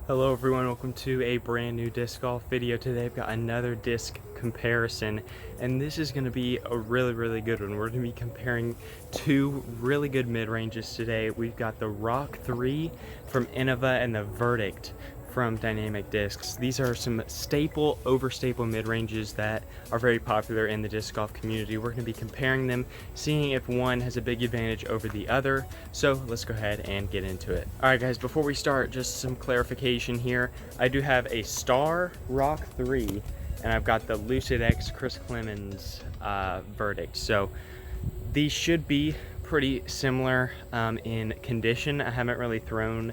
Hello everyone, welcome to a brand new disc golf video. Today I've got another disc comparison, and this is going to be a really good one. We're going to be comparing two really good mid-ranges today. We've got the Roc3 from Innova and the Verdict from Dynamic Discs. These are some staple, overstaple mid-ranges that are very popular in the disc golf community. We're going to be comparing them, seeing if one has a big advantage over the other. So let's go ahead and get into it. All right guys, before we start, just some clarification here. I do have a Star Roc3 and I've got the Lucid X Chris Clemens Verdict. So these should be pretty similar in condition. I haven't really thrown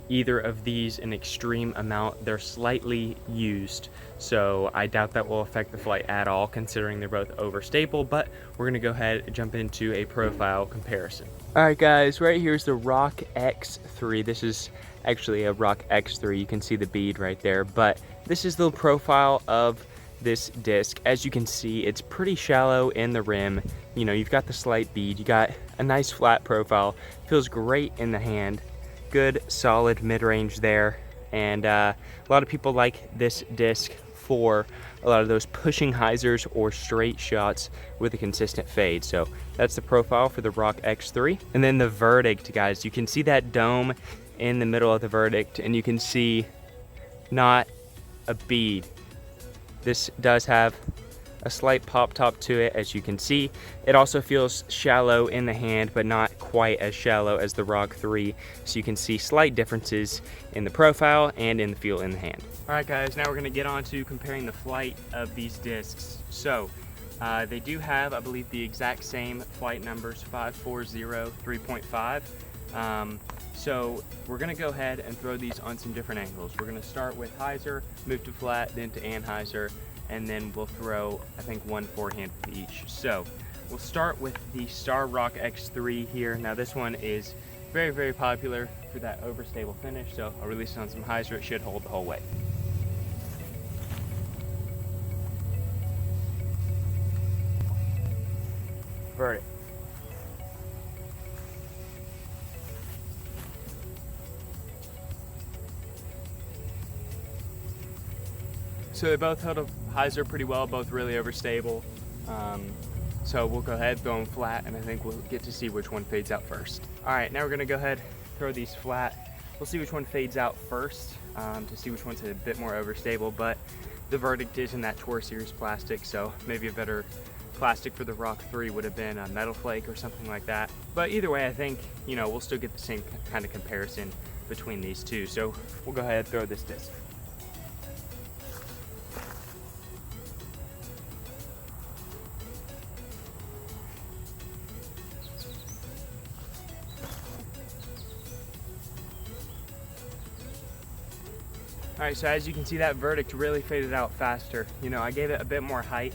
either of these an extreme amount. They're slightly used, so I doubt that will affect the flight at all, considering they're both overstaple. But we're gonna go ahead and jump into a profile comparison. All right guys, right here is the Roc3. This is actually a Roc3. You can see the bead right there, but this is the profile of this disc. As you can see, it's pretty shallow in the rim. You know, you've got the slight bead, you got a nice flat profile, feels great in the hand. Good solid mid-range there, and a lot of people like this disc for a lot of those pushing hyzers or straight shots with a consistent fade. So that's the profile for the Roc3. And then the Verdict, guys, you can see that dome in the middle of the Verdict, and you can see not a bead. This does have a slight pop top to it, as you can see. It also feels shallow in the hand, but not quite as shallow as the Roc3. So you can see slight differences in the profile and in the feel in the hand. All right guys, now we're gonna get on to comparing the flight of these discs. So they do have, I believe, the exact same flight numbers, 540, 3.5. So we're gonna go ahead and throw these on some different angles. We're gonna start with hyzer, move to flat, then to anhyzer, and then we'll throw, I think, one forehand with each. So we'll start with the Star Roc3 here. Now this one is very popular for that overstable finish, so I'll release it on some hyzer. It should hold the whole way. Verdict. So they both held a hyzer pretty well, both really overstable. So we'll go ahead, throw them flat, and I think we'll get to see which one fades out first. All right, now we're gonna go ahead, throw these flat. We'll see which one fades out first to see which one's a bit more overstable, but the Verdict is in that Tour Series plastic, so maybe a better plastic for the Roc3 would have been a metal flake or something like that. But either way, I think, you know, we'll still get the same kind of comparison between these two. So we'll go ahead and throw this disc. All right, so as you can see, that Verdict really faded out faster. You know, I gave it a bit more height,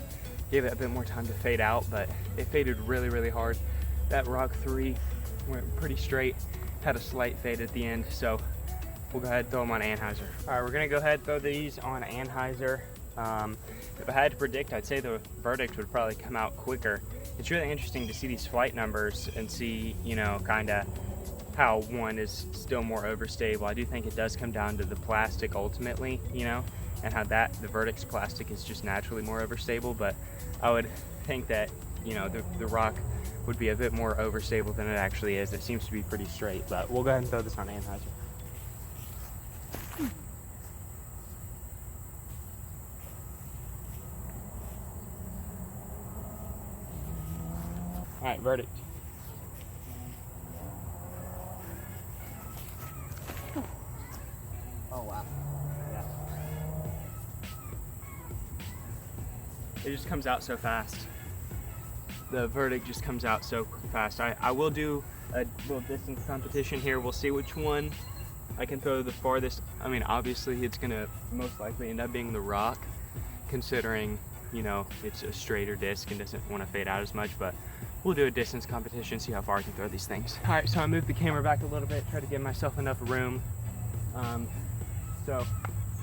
gave it a bit more time to fade out, but it faded really hard. That Roc3 went pretty straight, had a slight fade at the end, so we'll go ahead and throw them on anhyzer. All right, we're gonna go ahead and throw these on anhyzer. If I had to predict, I'd say the Verdict would probably come out quicker. It's really interesting to see these flight numbers and see, you know, kinda how one is still more overstable. I do think it does come down to the plastic ultimately, you know, and how the Verdict's plastic is just naturally more overstable, but I would think that, you know, the Roc would be a bit more overstable than it actually is. It seems to be pretty straight, but we'll go ahead and throw this on anhyzer. All right, Verdict. Oh wow. Yeah. It just comes out so fast. The Verdict just comes out so fast. I will do a little distance competition here. We'll see which one I can throw the farthest. I mean, obviously it's gonna most likely end up being the Roc, considering, you know, it's a straighter disc and doesn't want to fade out as much, but we'll do a distance competition, see how far I can throw these things. All right, so I moved the camera back a little bit, try to give myself enough room. So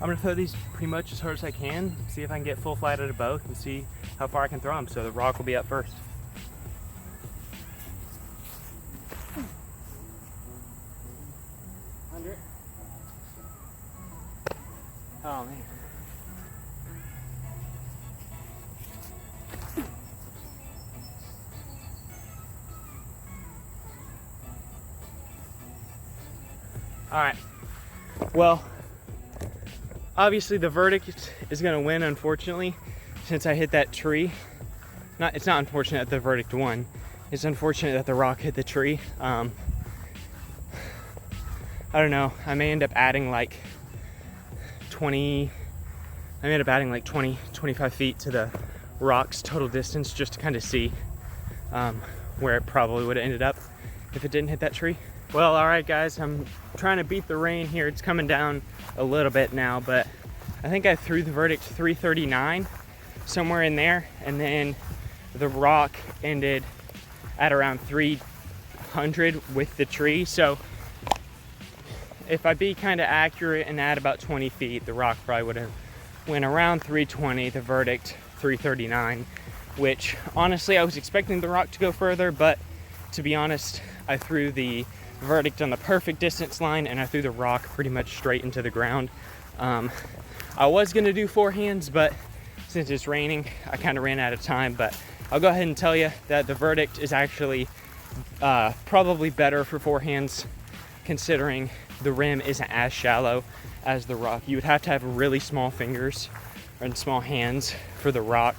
I'm gonna throw these pretty much as hard as I can, see if I can get full flight out of both and see how far I can throw them. So the Roc will be up first. 100. Oh man. All right. Well, obviously the verdict is gonna win, unfortunately, since I hit that tree. It's not unfortunate that the verdict won. It's unfortunate that the rock hit the tree. I don't know. I may end up adding like 20, 25 feet to the rock's total distance just to kind of see where it probably would have ended up if it didn't hit that tree. Well, all right, guys, I'm trying to beat the rain here. It's coming down a little bit now, but I think I threw the verdict 339, somewhere in there, and then the rock ended at around 300 with the tree. So if I be kind of accurate and add about 20 feet, the rock probably would have went around 320, the verdict 339, which honestly I was expecting the rock to go further, but to be honest, I threw the verdict on the perfect distance line and I threw the rock pretty much straight into the ground. I was gonna do forehands, but since it's raining, I kind of ran out of time. But I'll go ahead and tell you that the verdict is actually probably better for forehands, considering the rim isn't as shallow as the rock. You would have to have really small fingers and small hands for the Roc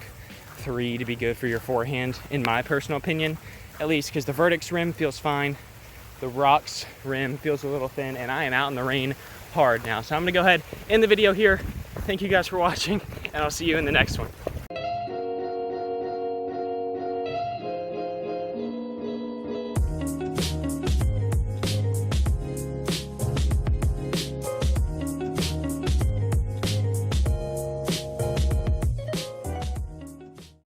3 to be good for your forehand, in my personal opinion, at least, because the verdict's rim feels fine. The Roc's rim feels a little thin, and I am out in the rain hard now. So I'm gonna go ahead, end the video here. Thank you guys for watching, and I'll see you in the next one.